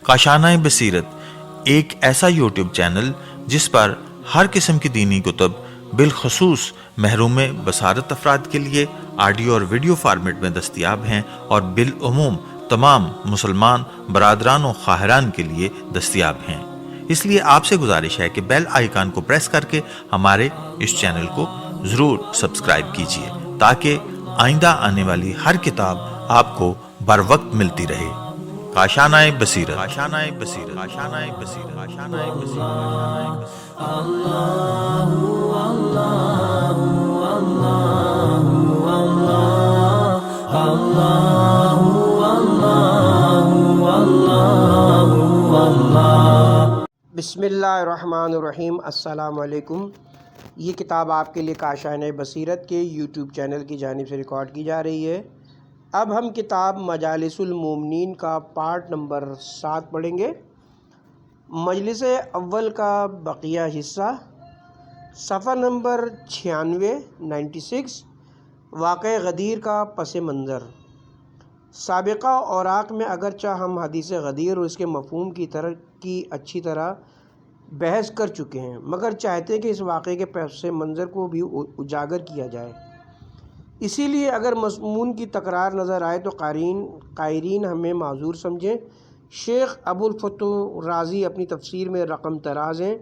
کاشانۂ بصیرت ایک ایسا یوٹیوب چینل جس پر ہر قسم کی دینی کتب بالخصوص محروم بصارت افراد کے لیے آڈیو اور ویڈیو فارمیٹ میں دستیاب ہیں اور بالعموم تمام مسلمان برادران و خواہران کے لیے دستیاب ہیں۔ اس لیے آپ سے گزارش ہے کہ بیل آئیکن کو پریس کر کے ہمارے اس چینل کو ضرور سبسکرائب کیجیے تاکہ آئندہ آنے والی ہر کتاب آپ کو بر وقت ملتی رہے۔ کاشانۂ بصیرت، کاشانۂ بصیرت، کاشانۂ بصیرت، کاشانۂ بصیرت۔ بسم اللہ الرحمن الرحیم۔ السلام علیکم۔ یہ کتاب آپ کے لیے کاشانۂ بصیرت کے یوٹیوب چینل کی جانب سے ریکارڈ کی جا رہی ہے۔ اب ہم کتاب مجالس المومنین کا پارٹ نمبر 7 پڑھیں گے۔ مجلس اول کا بقیہ حصہ، صفحہ نمبر 96 واقعہ غدیر کا پس منظر۔ سابقہ اوراق میں اگرچہ ہم حدیث غدیر اور اس کے مفہوم کی اچھی طرح بحث کر چکے ہیں، مگر چاہتے ہیں کہ اس واقعے کے پس منظر کو بھی اجاگر کیا جائے۔ اسی لیے اگر مضمون کی تکرار نظر آئے تو قائرین ہمیں معذور سمجھیں۔ شیخ ابو الفتح رازی اپنی تفسیر میں رقم تراز ہیں۔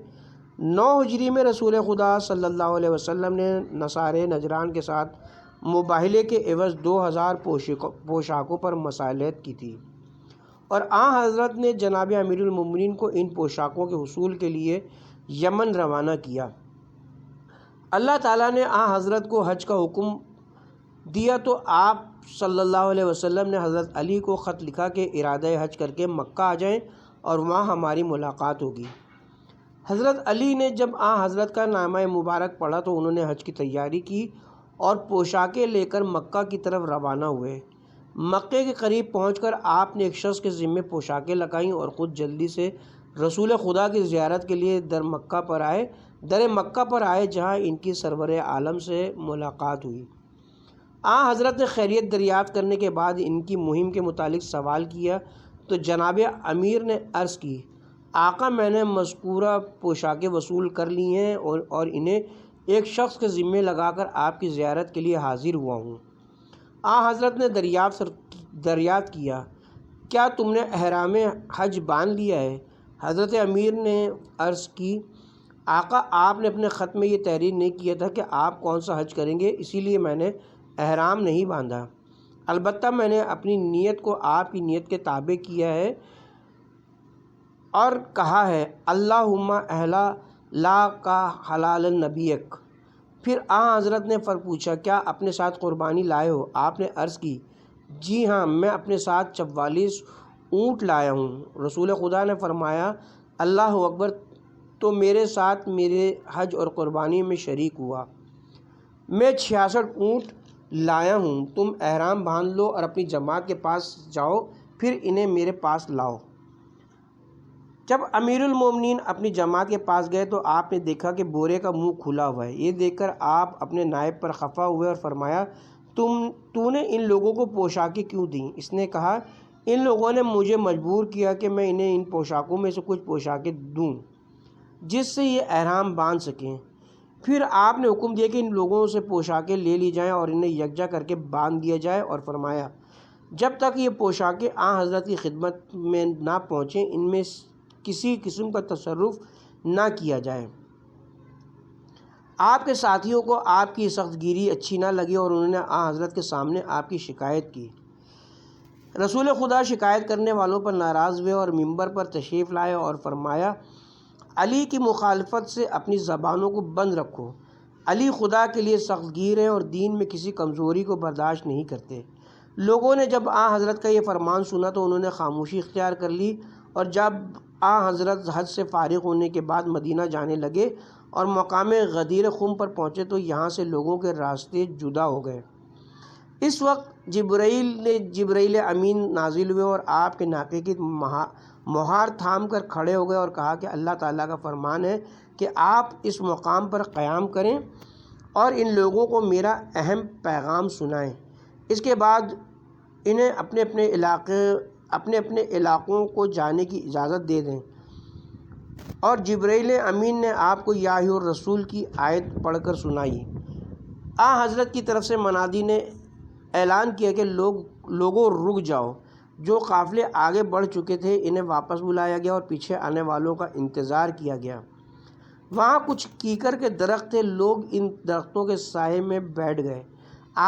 9 ہجری میں رسول خدا صلی اللہ علیہ وسلم نے نصارے نجران کے ساتھ مباہلے کے عوض 2000 پوشاکوں پر مصالحت کی تھی، اور حضرت نے جناب امیر المومنین کو ان پوشاکوں کے حصول کے لیے یمن روانہ کیا۔ اللہ تعالیٰ نے حضرت کو حج کا حکم دیا تو آپ صلی اللہ علیہ وسلم نے حضرت علی کو خط لکھا کہ ارادہ حج کر کے مکہ آ جائیں اور وہاں ہماری ملاقات ہوگی۔ حضرت علی نے جب حضرت کا نامہ مبارک پڑھا تو انہوں نے حج کی تیاری کی اور پوشاکیں لے کر مکہ کی طرف روانہ ہوئے۔ مکے کے قریب پہنچ کر آپ نے ایک شخص کے ذمے پوشاکیں لگائیں اور خود جلدی سے رسول خدا کی زیارت کے لیے در مکہ پر آئے جہاں ان کی سرور عالم سے ملاقات ہوئی۔ حضرت نے خیریت دریافت کرنے کے بعد ان کی مہم کے متعلق سوال کیا تو جناب امیر نے عرض کی، آقا میں نے مذکورہ پوشاکیں وصول کر لی ہیں اور انہیں ایک شخص کے ذمے لگا کر آپ کی زیارت کے لیے حاضر ہوا ہوں۔ حضرت نے دریافت کیا، کیا تم نے احرام حج باندھ لیا ہے؟ حضرت امیر نے عرض کی، آقا آپ نے اپنے خط میں یہ تحریر نہیں کیا تھا کہ آپ کون سا حج کریں گے، اسی لیے میں نے احرام نہیں باندھا، البتہ میں نے اپنی نیت کو آپ کی نیت کے تابع کیا ہے اور کہا ہے اللہم اہلا لا کا حلال نبیک۔ پھر حضرت نے پوچھا، کیا اپنے ساتھ قربانی لائے ہو؟ آپ نے عرض کی، جی ہاں میں اپنے ساتھ 44 اونٹ لایا ہوں۔ رسول خدا نے فرمایا، اللہ اکبر، تو میرے ساتھ میرے حج اور قربانی میں شریک ہوا۔ میں 66 اونٹ لایا ہوں، تم احرام باندھ لو اور اپنی جماعت کے پاس جاؤ، پھر انہیں میرے پاس لاؤ۔ جب امیر المومنین اپنی جماعت کے پاس گئے تو آپ نے دیکھا کہ بورے کا منہ کھلا ہوا ہے۔ یہ دیکھ کر آپ اپنے نائب پر خفا ہوئے اور فرمایا، تو نے ان لوگوں کو پوشاکیں کیوں دیں؟ اس نے کہا، ان لوگوں نے مجھے مجبور کیا کہ میں انہیں ان پوشاکوں میں سے کچھ پوشاکیں دوں جس سے یہ احرام باندھ سکیں۔ پھر آپ نے حکم دیا کہ ان لوگوں سے پوشاکیں لے لی جائیں اور انہیں یکجا کر کے باندھ دیا جائے، اور فرمایا، جب تک یہ پوشاکیں حضرت کی خدمت میں نہ پہنچیں ان میں کسی قسم کا تصرف نہ کیا جائے۔ آپ کے ساتھیوں کو آپ کی سخت گیری اچھی نہ لگی اور انہوں نے حضرت کے سامنے آپ کی شکایت کی۔ رسول خدا شکایت کرنے والوں پر ناراض ہوئے اور ممبر پر تشریف لائے اور فرمایا، علی کی مخالفت سے اپنی زبانوں کو بند رکھو۔ علی خدا کے لیے سخت گیر ہیں اور دین میں کسی کمزوری کو برداشت نہیں کرتے۔ لوگوں نے جب حضرت کا یہ فرمان سنا تو انہوں نے خاموشی اختیار کر لی، اور جب حضرت حج سے فارغ ہونے کے بعد مدینہ جانے لگے اور مقام غدیر خم پر پہنچے تو یہاں سے لوگوں کے راستے جدا ہو گئے۔ اس وقت جبرائیل امین نازل ہوئے اور آپ کے ناقے کی مہار تھام کر کھڑے ہو گئے اور کہا کہ اللہ تعالیٰ کا فرمان ہے کہ آپ اس مقام پر قیام کریں اور ان لوگوں کو میرا اہم پیغام سنائیں۔ اس کے بعد انہیں اپنے اپنے علاقوں کو جانے کی اجازت دے دیں۔ اور جبرائیل امین نے آپ کو یا ایھا الرسول کی آیت پڑھ کر سنائی۔ حضرت کی طرف سے منادی نے اعلان کیا کہ لوگوں رک جاؤ۔ جو قافلے آگے بڑھ چکے تھے انہیں واپس بلایا گیا اور پیچھے آنے والوں کا انتظار کیا گیا۔ وہاں کچھ کیکر کے درخت تھے، لوگ ان درختوں کے سائے میں بیٹھ گئے۔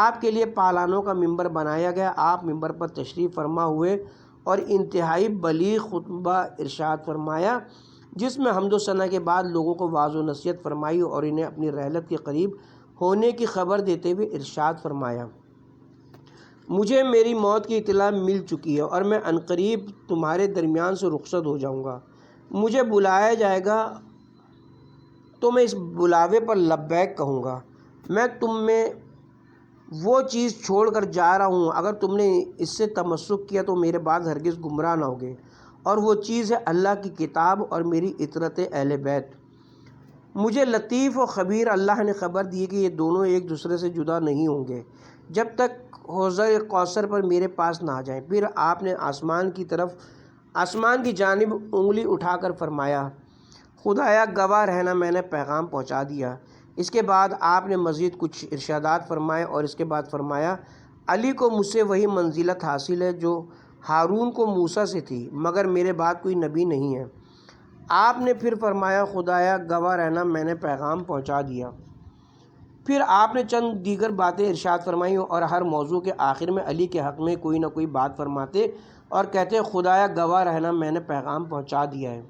آپ کے لیے پالانوں کا ممبر بنایا گیا۔ آپ ممبر پر تشریف فرما ہوئے اور انتہائی بلیغ خطبہ ارشاد فرمایا، جس میں حمد و ثنا کے بعد لوگوں کو واعظ و نصیحت فرمائی اور انہیں اپنی رحلت کے قریب ہونے کی خبر دیتے ہوئے ارشاد فرمایا، مجھے میری موت کی اطلاع مل چکی ہے اور میں عنقریب تمہارے درمیان سے رخصت ہو جاؤں گا۔ مجھے بلایا جائے گا تو میں اس بلاوے پر لبیک کہوں گا۔ میں تم میں وہ چیز چھوڑ کر جا رہا ہوں، اگر تم نے اس سے تمسک کیا تو میرے بعد ہرگز گمراہ نہ ہوگے، اور وہ چیز ہے اللہ کی کتاب اور میری اطرت اہل بیت۔ مجھے لطیف و خبیر اللہ نے خبر دی کہ یہ دونوں ایک دوسرے سے جدا نہیں ہوں گے جب تک حوضہ کوثر پر میرے پاس نہ آ جائیں۔ پھر آپ نے آسمان کی جانب انگلی اٹھا کر فرمایا، خدایا گواہ رہنا میں نے پیغام پہنچا دیا۔ اس کے بعد آپ نے مزید کچھ ارشادات فرمائے اور اس کے بعد فرمایا، علی کو مجھ سے وہی منزلت حاصل ہے جو ہارون کو موسیٰ سے تھی، مگر میرے بعد کوئی نبی نہیں ہے۔ آپ نے پھر فرمایا، خدایا گواہ رہنا میں نے پیغام پہنچا دیا۔ پھر آپ نے چند دیگر باتیں ارشاد فرمائیں اور ہر موضوع کے آخر میں علی کے حق میں کوئی نہ کوئی بات فرماتے اور کہتے، خدایا گواہ رہنا میں نے پیغام پہنچا دیا ہے۔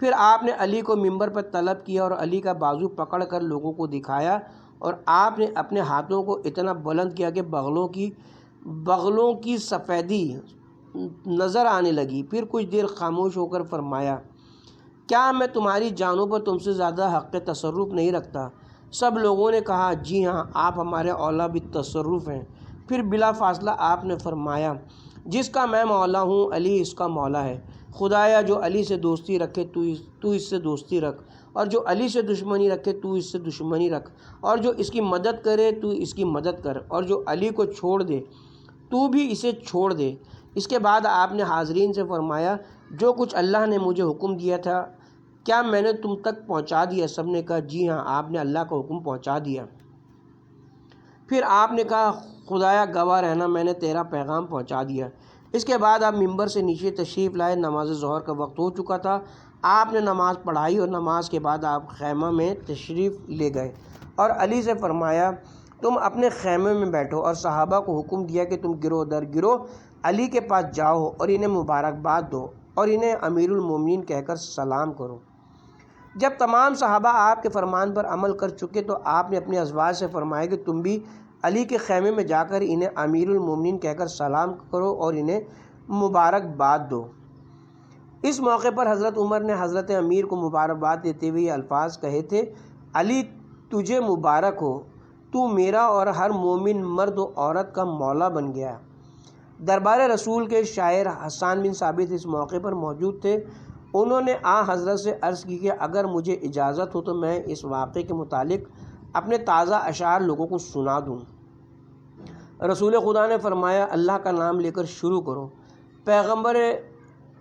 پھر آپ نے علی کو ممبر پر طلب کیا اور علی کا بازو پکڑ کر لوگوں کو دکھایا، اور آپ نے اپنے ہاتھوں کو اتنا بلند کیا کہ بغلوں کی سفیدی نظر آنے لگی۔ پھر کچھ دیر خاموش ہو کر فرمایا، کیا میں تمہاری جانوں پر تم سے زیادہ حق تصرف نہیں رکھتا؟ سب لوگوں نے کہا، جی ہاں، آپ ہمارے اولیٰ بالتصرف ہیں۔ پھر بلا فاصلہ آپ نے فرمایا، جس کا میں مولا ہوں علی اس کا مولا ہے۔ خدایا جو علی سے دوستی رکھے تو اس سے دوستی رکھ، اور جو علی سے دشمنی رکھے تو اس سے دشمنی رکھ، اور جو اس کی مدد کرے تو اس کی مدد کر، اور جو علی کو چھوڑ دے تو بھی اسے چھوڑ دے۔ اس کے بعد آپ نے حاضرین سے فرمایا، جو کچھ اللہ نے مجھے حکم دیا تھا کیا میں نے تم تک پہنچا دیا؟ سب نے کہا، جی ہاں، آپ نے اللہ کا حکم پہنچا دیا۔ پھر آپ نے کہا، خدایا گواہ رہنا میں نے تیرا پیغام پہنچا دیا۔ اس کے بعد آپ ممبر سے نیچے تشریف لائے۔ نماز ظہر کا وقت ہو چکا تھا۔ آپ نے نماز پڑھائی اور نماز کے بعد آپ خیمہ میں تشریف لے گئے اور علی سے فرمایا، تم اپنے خیمے میں بیٹھو، اور صحابہ کو حکم دیا کہ تم گروہ در گروہ علی کے پاس جاؤ اور انہیں مبارکباد دو اور انہیں امیر المومنین کہہ کر سلام کرو۔ جب تمام صحابہ آپ کے فرمان پر عمل کر چکے تو آپ نے اپنے ازواج سے فرمایا کہ تم بھی علی کے خیمے میں جا کر انہیں امیر المومنین کہہ کر سلام کرو اور انہیں مبارکباد دو۔ اس موقع پر حضرت عمر نے حضرت امیر کو مبارکباد دیتے ہوئے یہ الفاظ کہے تھے، علی تجھے مبارک ہو، تو میرا اور ہر مومن مرد و عورت کا مولا بن گیا۔ دربار رسول کے شاعر حسان بن ثابت اس موقع پر موجود تھے۔ انہوں نے حضرت سے عرض کی کہ اگر مجھے اجازت ہو تو میں اس واقعے کے متعلق اپنے تازہ اشعار لوگوں کو سنا دوں۔ رسول خدا نے فرمایا، اللہ کا نام لے کر شروع کرو۔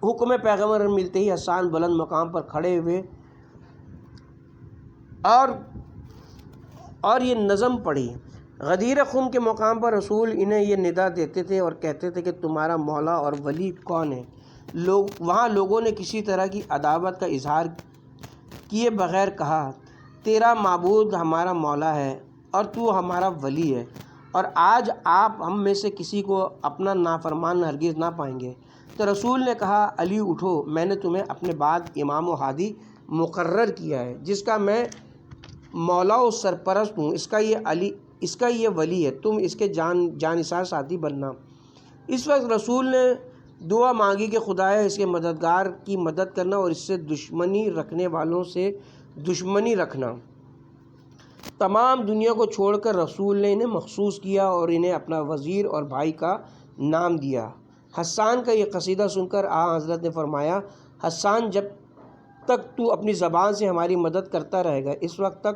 حکم پیغمبر ملتے ہی حسان بلند مقام پر کھڑے ہوئے اور یہ نظم پڑھی۔ غدیر خم کے مقام پر رسول انہیں یہ ندا دیتے تھے اور کہتے تھے کہ تمہارا مولا اور ولی کون ہے؟ وہاں لوگوں نے کسی طرح کی عداوت کا اظہار کیے بغیر کہا، تیرا معبود ہمارا مولا ہے اور تو ہمارا ولی ہے، اور آج آپ ہم میں سے کسی کو اپنا نافرمان ہرگز نہ پائیں گے۔ تو رسول نے کہا، علی اٹھو، میں نے تمہیں اپنے بعد امام و ہادی مقرر کیا ہے، جس کا میں مولا و سرپرست ہوں۔ اس کا یہ ولی ہے، تم اس کے جانثار ساتھی بننا۔ اس وقت رسول نے دعا مانگی کہ خدایا اس کے مددگار کی مدد کرنا اور اس سے دشمنی رکھنے والوں سے دشمنی رکھنا۔ تمام دنیا کو چھوڑ کر رسول نے انہیں مخصوص کیا اور انہیں اپنا وزیر اور بھائی کا نام دیا۔ حسان کا یہ قصیدہ سن کر حضرت نے فرمایا، حسان جب تک تو اپنی زبان سے ہماری مدد کرتا رہے گا، اس وقت تک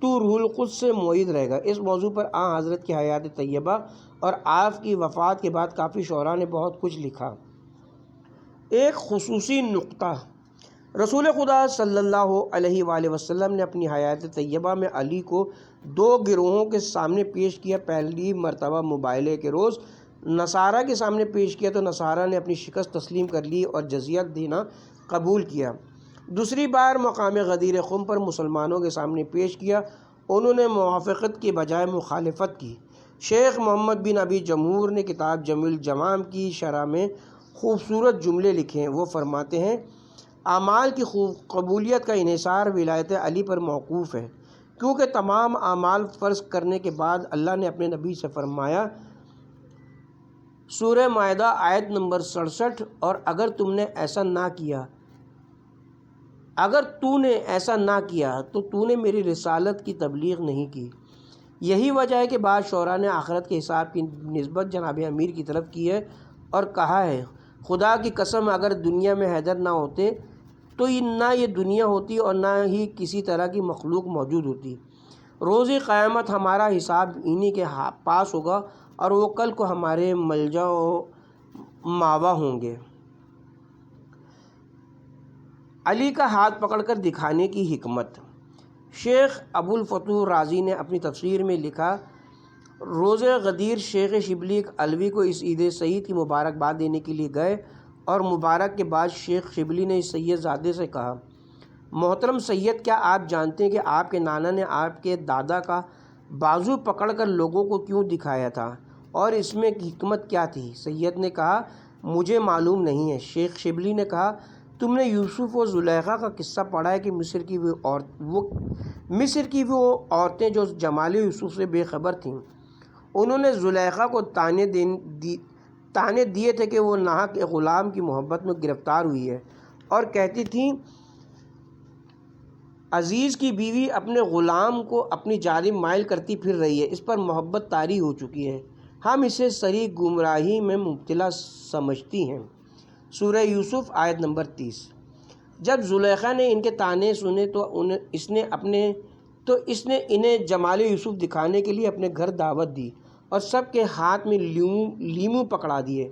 تو روح القدس سے معید رہے گا۔ اس موضوع پر حضرت کی حیات طیبہ اور آپ کی وفات کے بعد کافی شعراء نے بہت کچھ لکھا۔ ایک خصوصی نقطہ، رسول خدا صلی اللہ علیہ وآلہ وسلم نے اپنی حیات طیبہ میں علی کو 2 گروہوں کے سامنے پیش کیا۔ پہلی مرتبہ مباہلے کے روز نصارہ کے سامنے پیش کیا تو نصارہ نے اپنی شکست تسلیم کر لی اور جزیہ دینا قبول کیا۔ دوسری بار مقام غدیر خم پر مسلمانوں کے سامنے پیش کیا، انہوں نے موافقت کے بجائے مخالفت کی۔ شیخ محمد بن ابی جمہور نے کتاب جامع الجوام کی شرح میں خوبصورت جملے لکھے ہیں۔ وہ فرماتے ہیں اعمال کی قبولیت کا انحصار ولایت علی پر موقوف ہے، کیونکہ تمام اعمال فرض کرنے کے بعد اللہ نے اپنے نبی سے فرمایا، سورہ مائدہ آیت نمبر 67، اور اگر تو نے ایسا نہ کیا تو تو نے میری رسالت کی تبلیغ نہیں کی۔ یہی وجہ ہے کہ بعض شعراء نے آخرت کے حساب کی نسبت جناب امیر کی طرف کی ہے اور کہا ہے، خدا کی قسم اگر دنیا میں حیدر نہ ہوتے تو نہ یہ دنیا ہوتی اور نہ ہی کسی طرح کی مخلوق موجود ہوتی۔ روز قیامت ہمارا حساب انہی کے پاس ہوگا اور وہ کل کو ہمارے ملجا و ماوا ہوں گے۔ علی کا ہاتھ پکڑ کر دکھانے کی حکمت، شیخ ابو الفتوح رازی نے اپنی تفسیر میں لکھا، روز غدیر شیخ شبلی علوی کو اس عید سعید کی مبارکباد دینے کے لیے گئے اور مبارک کے بعد شیخ شبلی نے اس سید زادے سے کہا، محترم سید، کیا آپ جانتے ہیں کہ آپ کے نانا نے آپ کے دادا کا بازو پکڑ کر لوگوں کو کیوں دکھایا تھا اور اس میں حکمت کیا تھی؟ سید نے کہا، مجھے معلوم نہیں ہے۔ شیخ شبلی نے کہا، تم نے یوسف و زلیخا کا قصہ پڑھا ہے کہ مصر کی وہ عورتیں جو جمال یوسف سے بے خبر تھیں، انہوں نے زلیخا کو تانے دیے تھے کہ وہ ناحق غلام کی محبت میں گرفتار ہوئی ہے اور کہتی تھیں، عزیز کی بیوی اپنے غلام کو اپنی جانب مائل کرتی پھر رہی ہے، اس پر محبت طاری ہو چکی ہے، ہم اسے صریح گمراہی میں مبتلا سمجھتی ہیں۔ سورہ یوسف آیت نمبر 30۔ جب زلیخا نے ان کے تانے سنے تو اس نے انہیں جمال یوسف دکھانے کے لیے اپنے گھر دعوت دی اور سب کے ہاتھ میں لیمو پکڑا دیے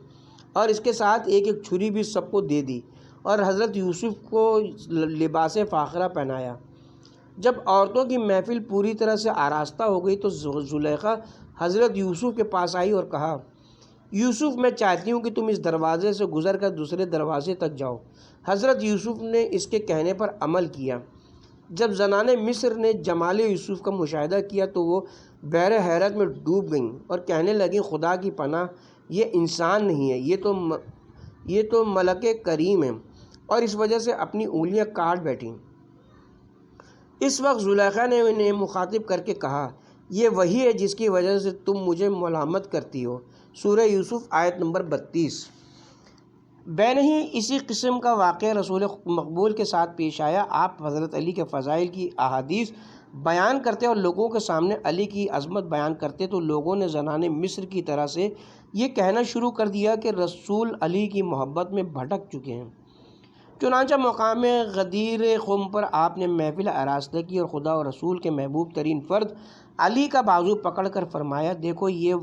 اور اس کے ساتھ ایک ایک چھری بھی سب کو دے دی اور حضرت یوسف کو لباس فاخرہ پہنایا۔ جب عورتوں کی محفل پوری طرح سے آراستہ ہو گئی تو زلیخا حضرت یوسف کے پاس آئی اور کہا، یوسف، میں چاہتی ہوں کہ تم اس دروازے سے گزر کر دوسرے دروازے تک جاؤ۔ حضرت یوسف نے اس کے کہنے پر عمل کیا۔ جب زنان مصر نے جمال یوسف کا مشاہدہ کیا تو وہ بحر حیرت میں ڈوب گئیں اور کہنے لگیں، خدا کی پناہ، یہ انسان نہیں ہے، یہ تو ملک کریم ہے، اور اس وجہ سے اپنی انگلیاں کاٹ بیٹھیں۔ اس وقت زلیخا نے انہیں مخاطب کر کے کہا، یہ وہی ہے جس کی وجہ سے تم مجھے ملامت کرتی ہو۔ سورہ یوسف آیت نمبر 32۔ بین ہی اسی قسم کا واقعہ رسول مقبول کے ساتھ پیش آیا۔ آپ حضرت علی کے فضائل کی احادیث بیان کرتے اور لوگوں کے سامنے علی کی عظمت بیان کرتے تو لوگوں نے زنان مصر کی طرح سے یہ کہنا شروع کر دیا کہ رسول علی کی محبت میں بھٹک چکے ہیں۔ چنانچہ مقام غدیر خم پر آپ نے محفل آراستہ کی اور خدا اور رسول کے محبوب ترین فرد علی کا بازو پکڑ کر فرمایا، دیکھو یہ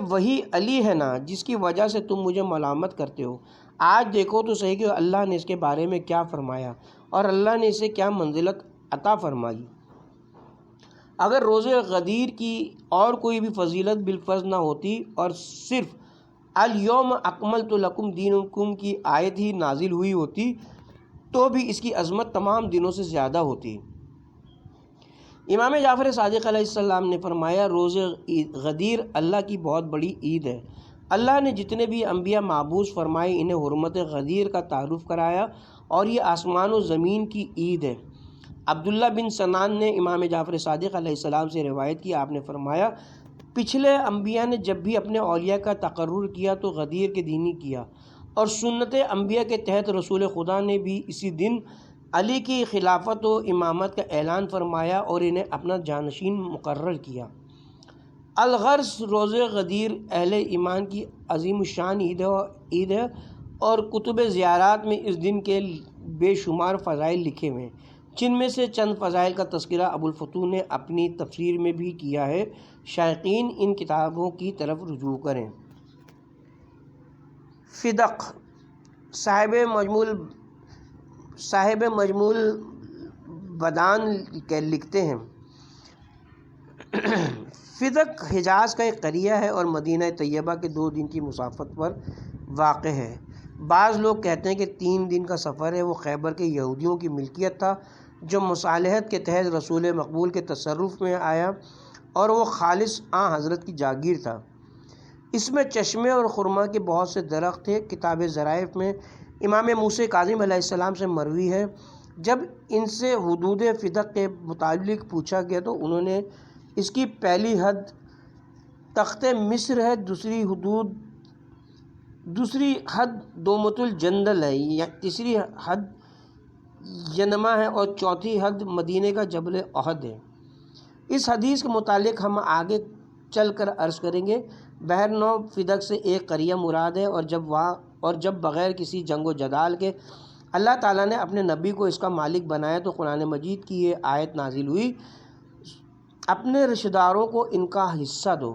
وہی علی ہے نا جس کی وجہ سے تم مجھے ملامت کرتے ہو۔ آج دیکھو تو صحیح کہ اللہ نے اس کے بارے میں کیا فرمایا اور اللہ نے اسے کیا منزلت عطا فرمائی۔ اگر روز غدیر کی اور کوئی بھی فضیلت بالفرض نہ ہوتی اور صرف الیوم اکملت لکم دینکم کی آیت ہی نازل ہوئی ہوتی تو بھی اس کی عظمت تمام دنوں سے زیادہ ہوتی۔ امام جعفر صادق علیہ السلام نے فرمایا، روز غدیر اللہ کی بہت بڑی عید ہے۔ اللہ نے جتنے بھی انبیاء معبوس فرمائے انہیں حرمت غدیر کا تعارف کرایا اور یہ آسمان و زمین کی عید ہے۔ عبداللہ بن سنان نے امام جعفر صادق علیہ السلام سے روایت کی، آپ نے فرمایا، پچھلے انبیاء نے جب بھی اپنے اولیاء کا تقرر کیا تو غدیر کے دن ہی کیا، اور سنت انبیاء کے تحت رسول خدا نے بھی اسی دن علی کی خلافت و امامت کا اعلان فرمایا اور انہیں اپنا جانشین مقرر کیا۔ الغرض روز غدیر اہل ایمان کی عظیم الشان عید ہے اور کتب زیارات میں اس دن کے بے شمار فضائل لکھے ہوئے ہیں۔ جن میں سے چند فضائل کا تذکرہ ابو الفتوح نے اپنی تفسیر میں بھی کیا ہے۔ شائقین ان کتابوں کی طرف رجوع کریں۔ فدق صاحب مجموع بدان لکھتے ہیں، فدق حجاز کا ایک قریہ ہے اور مدینہ طیبہ کے 2 دن کی مسافت پر واقع ہے۔ بعض لوگ کہتے ہیں کہ 3 دن کا سفر ہے۔ وہ خیبر کے یہودیوں کی ملکیت تھا جو مصالحت کے تحت رسول مقبول کے تصرف میں آیا اور وہ خالص حضرت کی جاگیر تھا۔ اس میں چشمے اور خرما کے بہت سے درخت تھے۔ کتاب ظرائف میں امام موسیٰ کاظم علیہ السلام سے مروی ہے، جب ان سے حدود فدق کے متعلق پوچھا گیا تو انہوں نے اس کی پہلی حد تخت مصر ہے، دوسری حد دومت الجندل ہے، تیسری حد ینما ہے اور چوتھی حد مدینے کا جبل احد ہے۔ اس حدیث کے متعلق ہم آگے چل کر عرض کریں گے۔ بہرنو فدق سے ایک قریہ مراد ہے اور جب بغیر کسی جنگ و جدال کے اللہ تعالیٰ نے اپنے نبی کو اس کا مالک بنایا تو قرآن مجید کی یہ آیت نازل ہوئی، اپنے رشتہ داروں کو ان کا حصہ دو۔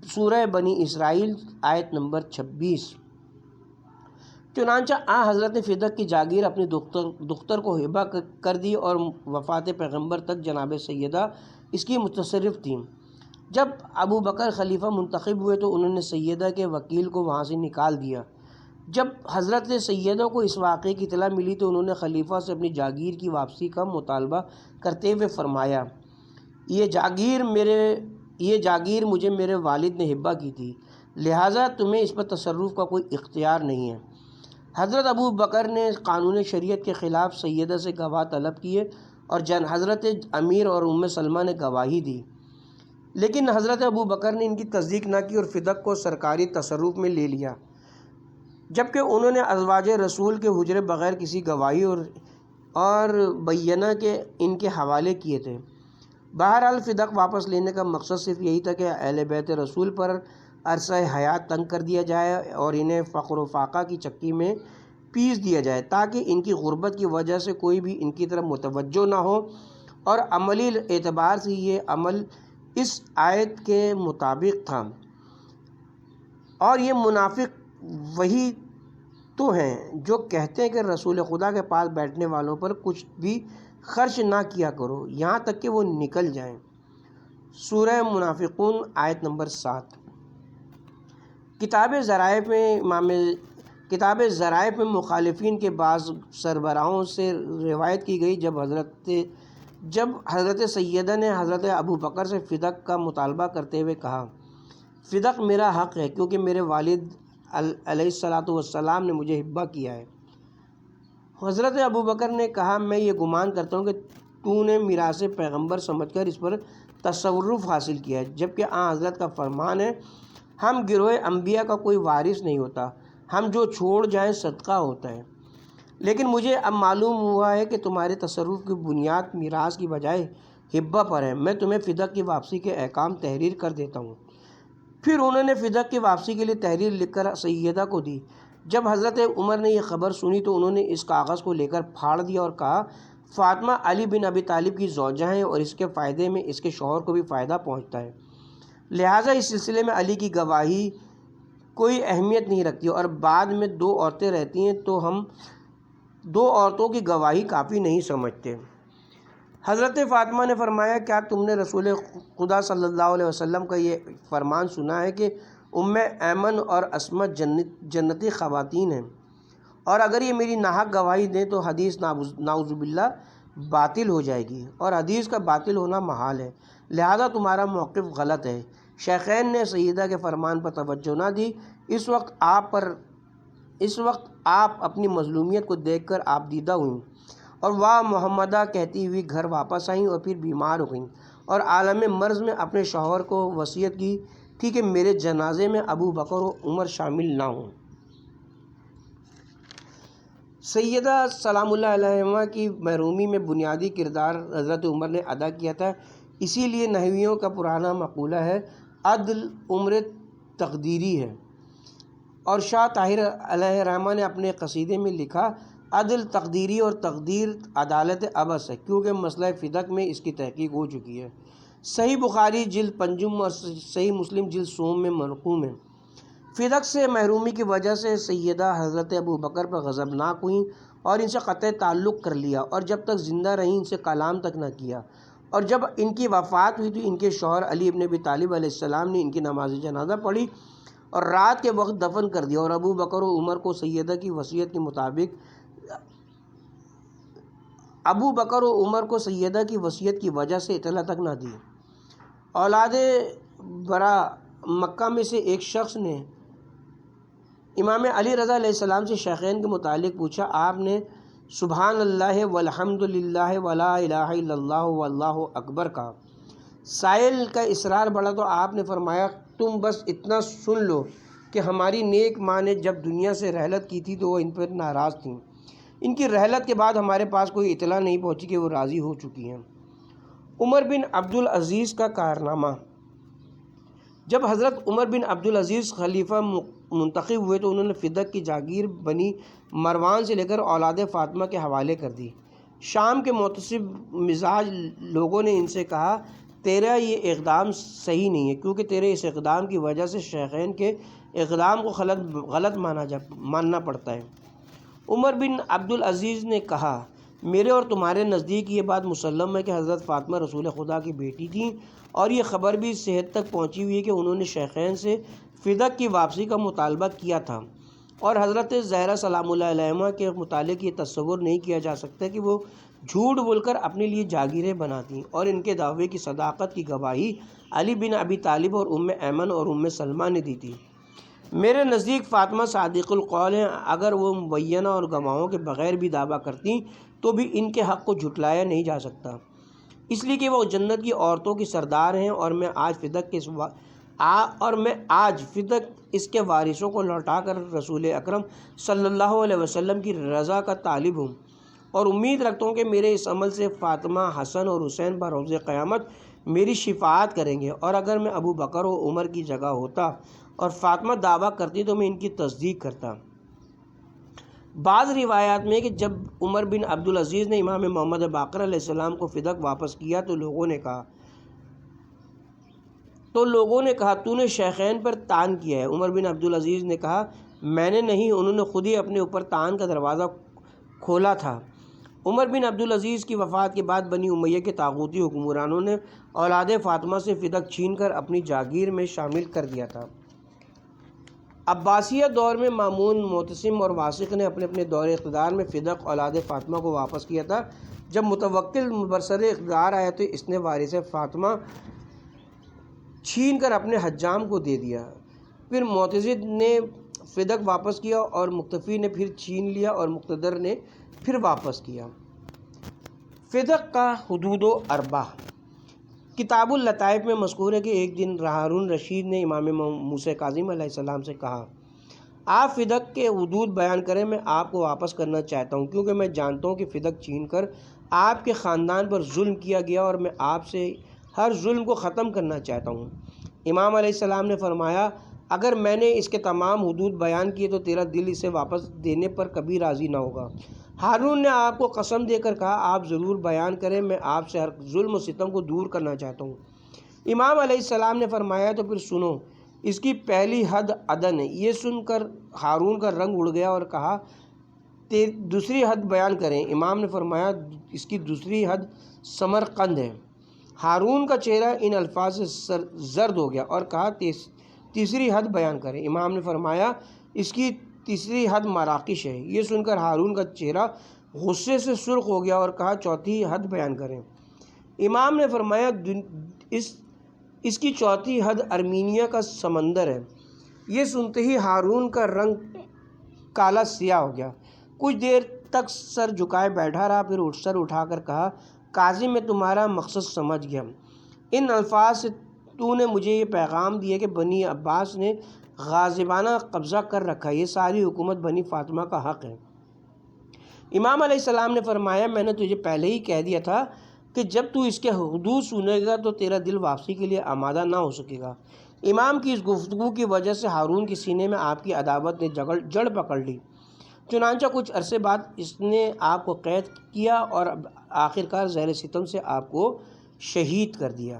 سورہ بنی اسرائیل آیت نمبر 26۔ چنانچہ حضرت نے فدق کی جاگیر اپنی دختر کو ہبہ کر دی اور وفات پیغمبر تک جناب سیدہ اس کی متصرف تھیں۔ جب ابو بکر خلیفہ منتخب ہوئے تو انہوں نے سیدہ کے وکیل کو وہاں سے نکال دیا۔ جب حضرت سیدہ کو اس واقعے کی اطلاع ملی تو انہوں نے خلیفہ سے اپنی جاگیر کی واپسی کا مطالبہ کرتے ہوئے فرمایا، یہ جاگیر مجھے میرے والد نے ہبہ کی تھی، لہٰذا تمہیں اس پر تصرف کا کوئی اختیار نہیں ہے۔ حضرت ابو بکر نے قانون شریعت کے خلاف سیدہ سے گواہ طلب کیے اور حضرت امیر اور ام سلمہ نے گواہی دی، لیکن حضرت ابو بکر نے ان کی تصدیق نہ کی اور فدق کو سرکاری تصرف میں لے لیا، جبکہ انہوں نے ازواج رسول کے حجرے بغیر کسی گواہی اور بینہ کے ان کے حوالے کیے تھے۔ بہرحال فدق واپس لینے کا مقصد صرف یہی تھا کہ اہل بیت رسول پر عرصہ حیات تنگ کر دیا جائے اور انہیں فقر و فاقہ کی چکی میں پیس دیا جائے تاکہ ان کی غربت کی وجہ سے کوئی بھی ان کی طرف متوجہ نہ ہو، اور عملی اعتبار سے یہ عمل اس آیت کے مطابق تھا۔ اور یہ منافق وہی تو ہیں جو کہتے ہیں کہ رسول خدا کے پاس بیٹھنے والوں پر کچھ بھی خرچ نہ کیا کرو یہاں تک کہ وہ نکل جائیں۔ سورہ منافقون آیت نمبر 7۔ کتاب ظرائف میں مخالفین کے بعض سربراہوں سے روایت کی گئی، جب حضرت سیدہ نے حضرت ابو بکر سے فدق کا مطالبہ کرتے ہوئے کہا، فدق میرا حق ہے کیونکہ میرے والد علیہ السلام نے مجھے ہبہ کیا ہے۔ حضرت ابو بکر نے کہا، میں یہ گمان کرتا ہوں کہ تو نے میراث پیغمبر سمجھ کر اس پر تصرف حاصل کیا ہے، جبکہ حضرت کا فرمان ہے، ہم گروہ انبیاء کا کوئی وارث نہیں ہوتا، ہم جو چھوڑ جائیں صدقہ ہوتا ہے، لیکن مجھے اب معلوم ہوا ہے کہ تمہارے تصرف کی بنیاد میراث کی بجائے ہبہ پر ہے، میں تمہیں فدق کی واپسی کے احکام تحریر کر دیتا ہوں۔ پھر انہوں نے فدق کی واپسی کے لیے تحریر لکھ کر سیدہ کو دی۔ جب حضرت عمر نے یہ خبر سنی تو انہوں نے اس کاغذ کو لے کر پھاڑ دیا اور کہا، فاطمہ علی بن ابی طالب کی زوجہ ہیں اور اس کے فائدے میں اس کے شوہر کو بھی فائدہ پہنچتا ہے، لہٰذا اس سلسلے میں علی کی گواہی کوئی اہمیت نہیں رکھتی، اور بعد میں 2 عورتیں رہتی ہیں تو ہم 2 عورتوں کی گواہی کافی نہیں سمجھتے۔ حضرت فاطمہ نے فرمایا، کیا تم نے رسول خدا صلی اللہ علیہ وسلم کا یہ فرمان سنا ہے کہ ام ایمن اور اسماء جنتی خواتین ہیں، اور اگر یہ میری ناحق گواہی دیں تو حدیث نعوذ باللہ باطل ہو جائے گی، اور حدیث کا باطل ہونا محال ہے، لہذا تمہارا موقف غلط ہے۔ شیخین نے سیدہ کے فرمان پر توجہ نہ دی۔ اس وقت آپ اپنی مظلومیت کو دیکھ کر آپ دیدہ ہوئیں اور واہ محمدہ کہتی ہوئی گھر واپس آئیں اور پھر بیمار ہو گئیں، اور عالم مرض میں اپنے شوہر کو وصیت کی تھی کہ میرے جنازے میں ابو بکر و عمر شامل نہ ہوں۔ سیدہ سلام اللہ علیہما کی محرومی میں بنیادی کردار حضرت عمر نے ادا کیا تھا، اسی لیے نحویوں کا پرانا مقولہ ہے، عدل عمر تقدیری ہے۔ اور شاہ طاہر علیہ الرحمہ نے اپنے قصیدے میں لکھا، عدل تقدیری اور تقدیر عدالت ابس ہے، کیونکہ مسئلہ فدق میں اس کی تحقیق ہو چکی ہے۔ صحیح بخاری جلد پنجم اور صحیح مسلم جلد سوم میں منقول ہے۔ فدق سے محرومی کی وجہ سے سیدہ حضرت ابو بکر پر غضبناک ہوئیں اور ان سے قطع تعلق کر لیا، اور جب تک زندہ رہیں ان سے کلام تک نہ کیا، اور جب ان کی وفات ہوئی تو ان کے شوہر علی ابن ابی طالب علیہ السلام نے ان کی نماز جنازہ پڑھی اور رات کے وقت دفن کر دیا، اور ابو بکر و عمر کو سیدہ کی وصیت کے مطابق کی وصیت کی وجہ سے اطلاع تک نہ دی۔ اولاد برا مکہ میں سے ایک شخص نے امام علی رضا علیہ السلام سے شیخین کے متعلق پوچھا۔ آپ نے سبحان اللہ والحمد للہ ولا الہ الا اللہ واللہ اکبر کہا۔ سائل کا اصرار بڑھا تو آپ نے فرمایا تم بس اتنا سن لو کہ ہماری نیک ماں نے جب دنیا سے رحلت کی تھی تو وہ ان پر ناراض تھیں۔ ان کی رحلت کے بعد ہمارے پاس کوئی اطلاع نہیں پہنچی کہ وہ راضی ہو چکی ہیں۔ عمر بن عبدالعزیز کا کارنامہ۔ جب حضرت عمر بن عبدالعزیز خلیفہ منتخب ہوئے تو انہوں نے فدق کی جاگیر بنی مروان سے لے کر اولاد فاطمہ کے حوالے کر دی۔ شام کے معتصب مزاج لوگوں نے ان سے کہا تیرا یہ اقدام صحیح نہیں ہے، کیونکہ تیرے اس اقدام کی وجہ سے شیخین کے اقدام کو غلط ماننا پڑتا ہے۔ عمر بن عبدالعزیز نے کہا میرے اور تمہارے نزدیک یہ بات مسلم ہے کہ حضرت فاطمہ رسول خدا کی بیٹی تھیں، اور یہ خبر بھی صحت تک پہنچی ہوئی ہے کہ انہوں نے شیخین سے فدق کی واپسی کا مطالبہ کیا تھا، اور حضرت زہرا سلام اللہ علیہما کے متعلق یہ تصور نہیں کیا جا سکتا کہ وہ جھوٹ بول کر اپنے لیے جاگیریں بناتیں، اور ان کے دعوے کی صداقت کی گواہی علی بن ابی طالب اور ام ایمن اور ام سلمہ نے دی تھی۔ میرے نزدیک فاطمہ صادق القول ہیں، اگر وہ مبینہ اور گواہوں کے بغیر بھی دعویٰ کرتی تو بھی ان کے حق کو جھٹلایا نہیں جا سکتا، اس لیے کہ وہ جنت کی عورتوں کی سردار ہیں، اور میں آج فدق اس کے وارثوں کو لوٹا کر رسول اکرم صلی اللہ علیہ وسلم کی رضا کا طالب ہوں، اور امید رکھتا ہوں کہ میرے اس عمل سے فاطمہ، حسن اور حسین بروز قیامت میری شفاعت کریں گے، اور اگر میں ابو بکر و عمر کی جگہ ہوتا اور فاطمہ دعویٰ کرتی تو میں ان کی تصدیق کرتا۔ بعض روایات میں کہ جب عمر بن عبدالعزیز نے امام محمد باقر علیہ السلام کو فدق واپس کیا تو لوگوں نے کہا تو نے شیخین پر طعن کیا ہے۔ عمر بن عبدالعزیز نے کہا میں نے نہیں، انہوں نے خود ہی اپنے اوپر طعن کا دروازہ کھولا تھا۔ عمر بن عبدالعزیز کی وفات کے بعد بنی امیہ کے طاغوتی حکمرانوں نے اولاد فاطمہ سے فدق چھین کر اپنی جاگیر میں شامل کر دیا تھا۔ عباسیہ دور میں مامون، معتصم اور واسق نے اپنے اپنے دور اقتدار میں فدق اولاد فاطمہ کو واپس کیا تھا۔ جب متوکل برسر اقتدار آیا تو اس نے وارث فاطمہ چھین کر اپنے حجام کو دے دیا، پھر معتضد نے فدق واپس کیا، اور مقتفی نے پھر چھین لیا، اور مقتدر نے پھر واپس کیا۔ فدق کا حدود و ارباح۔ کتاب اللطائف میں مذکور ہے کہ ایک دن ہارون رشید نے امام موسیٰ کاظم علیہ السلام سے کہا آپ فدق کے حدود بیان کریں، میں آپ کو واپس کرنا چاہتا ہوں، کیونکہ میں جانتا ہوں کہ فدق چھین کر آپ کے خاندان پر ظلم کیا گیا، اور میں آپ سے ہر ظلم کو ختم کرنا چاہتا ہوں۔ امام علیہ السلام نے فرمایا اگر میں نے اس کے تمام حدود بیان کیے تو تیرا دل اسے واپس دینے پر کبھی راضی نہ ہوگا۔ ہارون نے آپ کو قسم دے کر کہا آپ ضرور بیان کریں، میں آپ سے ہر ظلم و ستم کو دور کرنا چاہتا ہوں۔ امام علیہ السلام نے فرمایا تو پھر سنو، اس کی پہلی حد عدن ہے۔ یہ سن کر ہارون کا رنگ اڑ گیا اور کہا دوسری حد بیان کریں۔ امام نے فرمایا اس کی دوسری حد سمرقند ہے۔ ہارون کا چہرہ ان الفاظ سے زرد ہو گیا اور کہا تیسری حد بیان کریں۔ امام نے فرمایا اس کی تیسری حد مراکش ہے۔ یہ سن کر ہارون کا چہرہ غصے سے سرخ ہو گیا اور کہا چوتھی حد بیان کریں۔ امام نے فرمایا اس کی چوتھی حد ارمینیا کا سمندر ہے۔ یہ سنتے ہی ہارون کا رنگ کالا سیاہ ہو گیا، کچھ دیر تک سر جھکائے بیٹھا رہا، پھر سر اٹھا کر کہا قاضی میں تمہارا مقصد سمجھ گیا، ان الفاظ سے تو نے مجھے یہ پیغام دیا کہ بنی عباس نے غاصبانہ قبضہ کر رکھا، یہ ساری حکومت بنی فاطمہ کا حق ہے۔ امام علیہ السلام نے فرمایا میں نے تجھے پہلے ہی کہہ دیا تھا کہ جب تو اس کے حدود سنے گا تو تیرا دل واپسی کے لیے آمادہ نہ ہو سکے گا۔ امام کی اس گفتگو کی وجہ سے ہارون کے سینے میں آپ کی عداوت نے جڑ پکڑ لی۔ چنانچہ کچھ عرصے بعد اس نے آپ کو قید کیا اور آخرکار زیر ستم سے آپ کو شہید کر دیا۔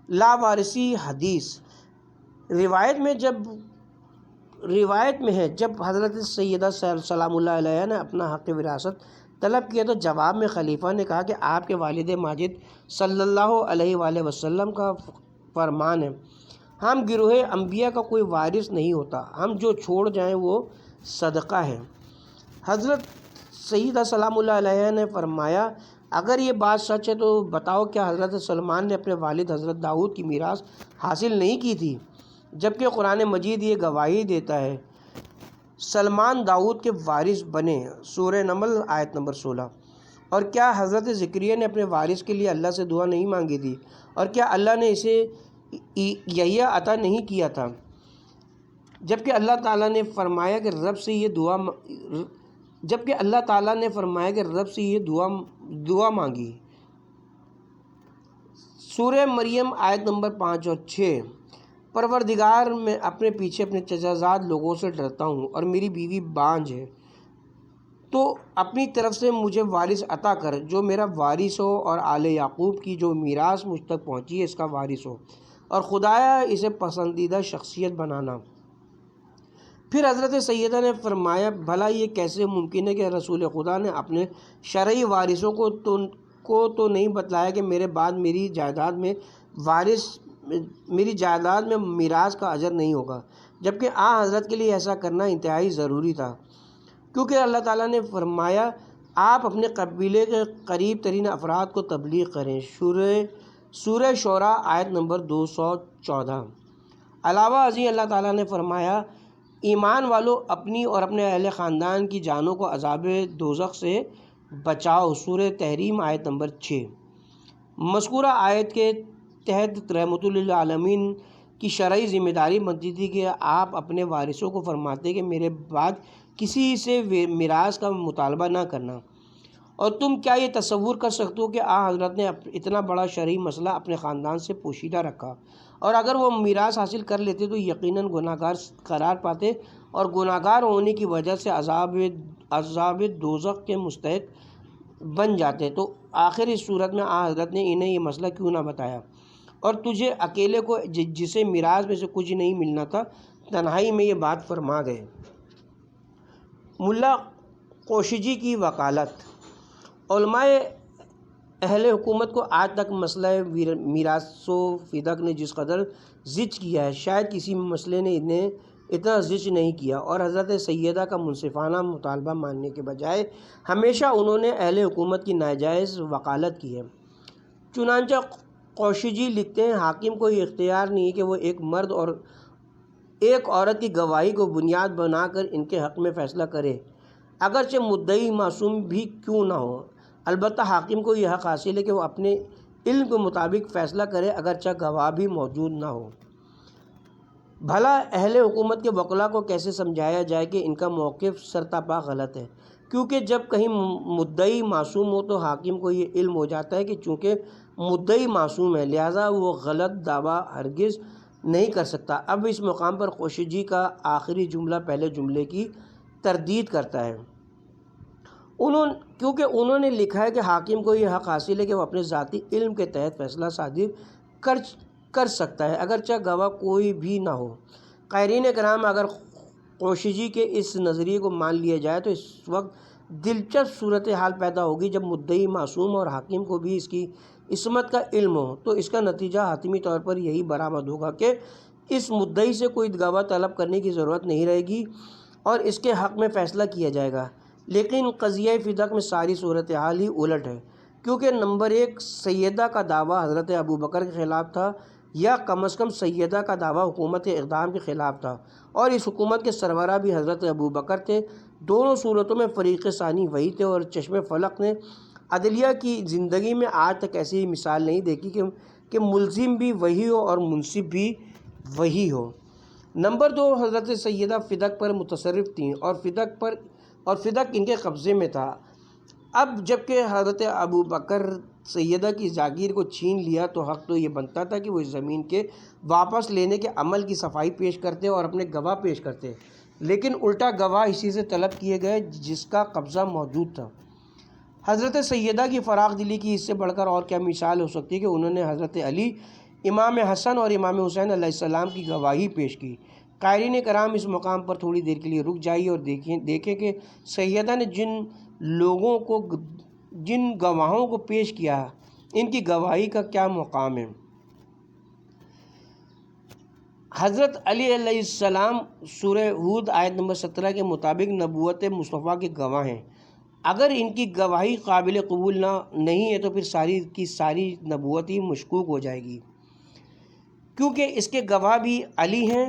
لاوارثی حدیث روایت میں ہے جب حضرت سیدہ سلام اللہ علیہ نے اپنا حق وراثت طلب کیا تو جواب میں خلیفہ نے کہا کہ آپ کے والد ماجد صلی اللہ علیہ وآلہ وسلم کا فرمان ہے، ہم گروہ انبیاء کا کوئی وارث نہیں ہوتا، ہم جو چھوڑ جائیں وہ صدقہ ہے۔ حضرت سیدہ سلام اللہ علیہ نے فرمایا اگر یہ بات سچ ہے تو بتاؤ کیا حضرت سلمان نے اپنے والد حضرت داؤد کی میراث حاصل نہیں کی تھی؟ جبکہ قرآن مجید یہ گواہی دیتا ہے سلمان داؤد کے وارث بنے، سورہ نمل آیت نمبر 16۔ اور کیا حضرت زکریا نے اپنے وارث کے لیے اللہ سے دعا نہیں مانگی تھی؟ اور کیا اللہ نے اسے یحییٰ عطا نہیں کیا تھا؟ جبکہ اللہ تعالیٰ نے فرمایا کہ رب سے یہ دعا مانگی، سورہ مریم آیت نمبر 5 اور 6۔ پروردگار میں اپنے پیچھے اپنے چچا زاد لوگوں سے ڈرتا ہوں اور میری بیوی بانجھ ہے، تو اپنی طرف سے مجھے وارث عطا کر جو میرا وارث ہو اور آل یعقوب کی جو میراث مجھ تک پہنچی ہے اس کا وارث ہو، اور خدایا اسے پسندیدہ شخصیت بنانا۔ پھر حضرت سیدہ نے فرمایا بھلا یہ کیسے ممکن ہے کہ رسول خدا نے اپنے شرعی وارثوں کو تو نہیں بتلایا کہ میرے بعد میری جائیداد میں میراث کا اجر نہیں ہوگا، جبکہ حضرت کے لیے ایسا کرنا انتہائی ضروری تھا، کیونکہ اللہ تعالیٰ نے فرمایا آپ اپنے قبیلے کے قریب ترین افراد کو تبلیغ کریں، سورہ شعراء آیت نمبر 214۔ علاوہ ازیں اللہ تعالیٰ نے فرمایا ایمان والو اپنی اور اپنے اہل خاندان کی جانوں کو عذاب دوزخ سے بچاؤ، سورہ تحریم آیت نمبر 6۔ مذکورہ آیت کے تحت رحمت للعالمین کی شرعی ذمہ داری بنتی تھی کہ آپ اپنے وارثوں کو فرماتے کہ میرے بعد کسی سے میراث کا مطالبہ نہ کرنا۔ اور تم کیا یہ تصور کر سکتے ہو کہ حضرت نے اتنا بڑا شرعی مسئلہ اپنے خاندان سے پوشیدہ رکھا، اور اگر وہ میراث حاصل کر لیتے تو یقیناً گناہ گار قرار پاتے اور گناہ گار ہونے کی وجہ سے عذاب دوزخ کے مستحق بن جاتے، تو آخر اس صورت میں حضرت نے انہیں یہ مسئلہ کیوں نہ بتایا اور تجھے اکیلے کو جسے میراث میں سے کچھ نہیں ملنا تھا تنہائی میں یہ بات فرما گئے۔ ملا قوشجی کی وکالت۔ علماء اہل حکومت کو آج تک مسئلہ میراث و فدق نے جس قدر زج کیا ہے شاید کسی مسئلے نے انہیں اتنا زج نہیں کیا، اور حضرت سیدہ کا منصفانہ مطالبہ ماننے کے بجائے ہمیشہ انہوں نے اہل حکومت کی ناجائز وکالت کی ہے۔ چنانچہ قوشجی لکھتے ہیں حاکم کو یہ اختیار نہیں ہے کہ وہ ایک مرد اور ایک عورت کی گواہی کو بنیاد بنا کر ان کے حق میں فیصلہ کرے، اگرچہ مدعی معصوم بھی کیوں نہ ہو۔ البتہ حاکم کو یہ حق حاصل ہے کہ وہ اپنے علم کے مطابق فیصلہ کرے اگرچہ گواہ بھی موجود نہ ہو۔ بھلا اہل حکومت کے وکلاء کو کیسے سمجھایا جائے کہ ان کا موقف سرتاپا غلط ہے، کیونکہ جب کہیں مدعی معصوم ہو تو حاکم کو یہ علم ہو جاتا ہے کہ چونکہ مدعی معصوم ہے لہٰذا وہ غلط دعویٰ ہرگز نہیں کر سکتا۔ اب اس مقام پر قوشجی کا آخری جملہ پہلے جملے کی تردید کرتا ہے، کیونکہ انہوں نے لکھا ہے کہ حاکم کو یہ حق حاصل ہے کہ وہ اپنے ذاتی علم کے تحت فیصلہ صادر کر سکتا ہے اگرچہ گواہ کوئی بھی نہ ہو۔ قائرین کرام، اگر قوشجی کے اس نظریے کو مان لیا جائے تو اس وقت دلچسپ صورتحال پیدا ہوگی جب مدعی معصوم اور حاکم کو بھی اس کی عصمت کا علم ہو، تو اس کا نتیجہ حتمی طور پر یہی برآمد ہوگا کہ اس مدعی سے کوئی گواہ طلب کرنے کی ضرورت نہیں رہے گی اور اس کے حق میں فیصلہ کیا جائے گا۔ لیکن قضیہ فدق میں ساری صورتحال ہی الٹ ہے، کیونکہ نمبر 1 سیدہ کا دعویٰ حضرت ابوبکر کے خلاف تھا، یا کم از کم سیدہ کا دعویٰ حکومت اقدام کے خلاف تھا، اور اس حکومت کے سربراہ بھی حضرت ابوبکر تھے۔ دونوں صورتوں میں فریق ثانی وہی تھے، اور چشم فلک نے عدلیہ کی زندگی میں آج تک ایسی مثال نہیں دیکھی کہ ملزم بھی وہی ہو اور منصف بھی وہی ہو۔ نمبر 2 حضرت سیدہ فدق پر متصرف تھیں اور فدق ان کے قبضے میں تھا۔ اب جب کہ حضرت ابوبکر سیدہ کی جاگیر کو چھین لیا تو حق تو یہ بنتا تھا کہ وہ اس زمین کے واپس لینے کے عمل کی صفائی پیش کرتے اور اپنے گواہ پیش کرتے، لیکن الٹا گواہ اسی سے طلب کیے گئے جس کا قبضہ موجود تھا۔ حضرت سیدہ کی فراخ دلی کی اس سے بڑھ کر اور کیا مثال ہو سکتی ہے کہ انہوں نے حضرت علی، امام حسن اور امام حسین علیہ السلام کی گواہی پیش کی۔ قائرین کرام اس مقام پر تھوڑی دیر کے لیے رک جائیے اور دیکھیں کہ سیدہ نے جن گواہوں کو پیش کیا ان کی گواہی کا کیا مقام ہے۔ حضرت علی علیہ السلام سورہ ہود آیت نمبر 17 کے مطابق نبوت مصطفیٰ کے گواہ ہیں۔ اگر ان کی گواہی قابل قبول نہیں ہے تو پھر ساری کی ساری نبوت ہی مشکوک ہو جائے گی، کیونکہ اس کے گواہ بھی علی ہیں۔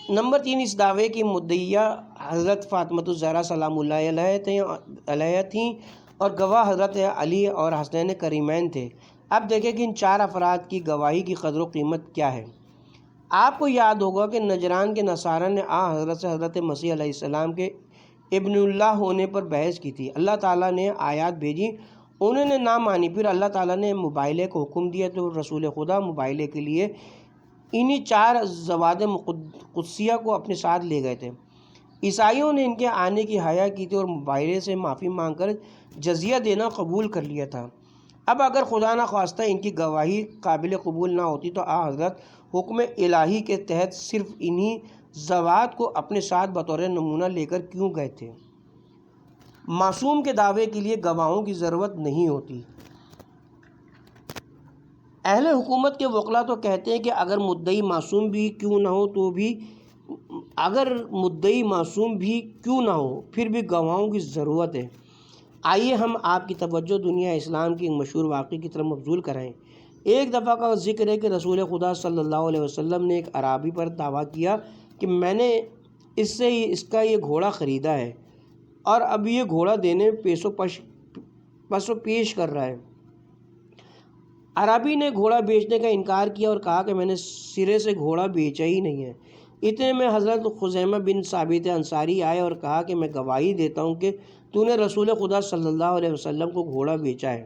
نمبر 3، اس دعوے کی مدعیہ حضرت فاطمہ الزہرا سلام اللہ علیہ تھیں اور گواہ حضرت علی اور حسنین کریمین تھے۔ اب دیکھیں کہ ان 4 افراد کی گواہی کی قدر و قیمت کیا ہے۔ آپ کو یاد ہوگا کہ نجران کے نصارہ نے حضرت سے حضرت مسیح علیہ السلام کے ابن اللہ ہونے پر بحث کی تھی۔ اللہ تعالیٰ نے آیات بھیجی، انہوں نے نہ مانی، پھر اللہ تعالیٰ نے مباہلے کو حکم دیا تو رسول خدا مباہلے کے لیے انہی 4 زواد قدسیہ کو اپنے ساتھ لے گئے تھے۔ عیسائیوں نے ان کے آنے کی حیا کی تھی اور مباہلے سے معافی مانگ کر جزیہ دینا قبول کر لیا تھا۔ اب اگر خدا نہ خواستہ ان کی گواہی قابل قبول نہ ہوتی تو حضرت حکم الہی کے تحت صرف انہی زوات کو اپنے ساتھ بطور نمونہ لے کر کیوں گئے تھے؟ معصوم کے دعوے کے لیے گواہوں کی ضرورت نہیں ہوتی۔ اہل حکومت کے وکلاء تو کہتے ہیں کہ اگر مدعی معصوم بھی کیوں نہ ہو پھر بھی گواہوں کی ضرورت ہے۔ آئیے ہم آپ کی توجہ دنیا اسلام کی ایک مشہور واقعے کی طرف مبذول کرائیں۔ ایک دفعہ کا ذکر ہے کہ رسول خدا صلی اللہ علیہ وسلم نے ایک اعرابی پر دعویٰ کیا کہ میں نے اس کا یہ گھوڑا خریدا ہے اور اب یہ گھوڑا دینے پس و پیش کر رہا ہے۔ اعرابی نے گھوڑا بیچنے کا انکار کیا اور کہا کہ میں نے سرے سے گھوڑا بیچا ہی نہیں ہے۔ اتنے میں حضرت خزیمہ بن ثابت انصاری آئے اور کہا کہ میں گواہی دیتا ہوں کہ تو نے رسول خدا صلی اللہ علیہ وسلم کو گھوڑا بیچا ہے۔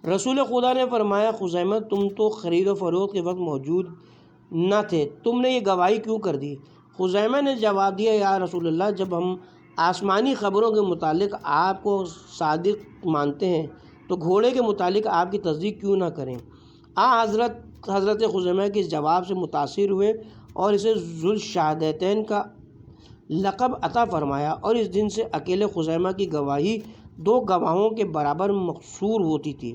رسول خدا نے فرمایا، خزیمہ تم تو خرید و فروخت کے وقت موجود نہ تھے، تم نے یہ گواہی کیوں کر دی؟ خزیمہ نے جواب دیا، یا رسول اللہ، جب ہم آسمانی خبروں کے متعلق آپ کو صادق مانتے ہیں تو گھوڑے کے متعلق آپ کی تصدیق کیوں نہ کریں؟ حضرت خزیمہ کے اس جواب سے متاثر ہوئے اور اسے ذوالشہادتین کا لقب عطا فرمایا، اور اس دن سے اکیلے خزیمہ کی گواہی 2 گواہوں کے برابر مقصور ہوتی تھی۔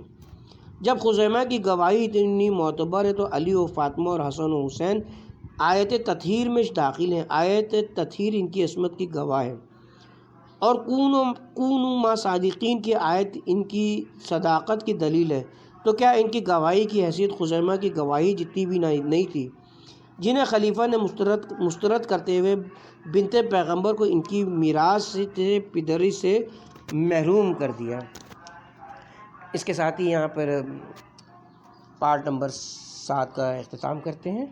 جب خزیمہ کی گواہی اتنی معتبر ہے تو علی و فاطمہ اور حسن و حسین آیت تطہیر میں داخل ہیں۔ آیت تطہیر ان کی عصمت کی گواہ ہے، اور کونوا ما صادقین کی آیت ان کی صداقت کی دلیل ہے۔ تو کیا ان کی گواہی کی حیثیت خزیمہ کی گواہی جتنی بھی نہیں تھی، جنہیں خلیفہ نے مسترد کرتے ہوئے بنت پیغمبر کو ان کی میراث سے پدری سے محروم کر دیا؟ اس کے ساتھ ہی یہاں پر پارٹ نمبر 7 کا اختتام کرتے ہیں۔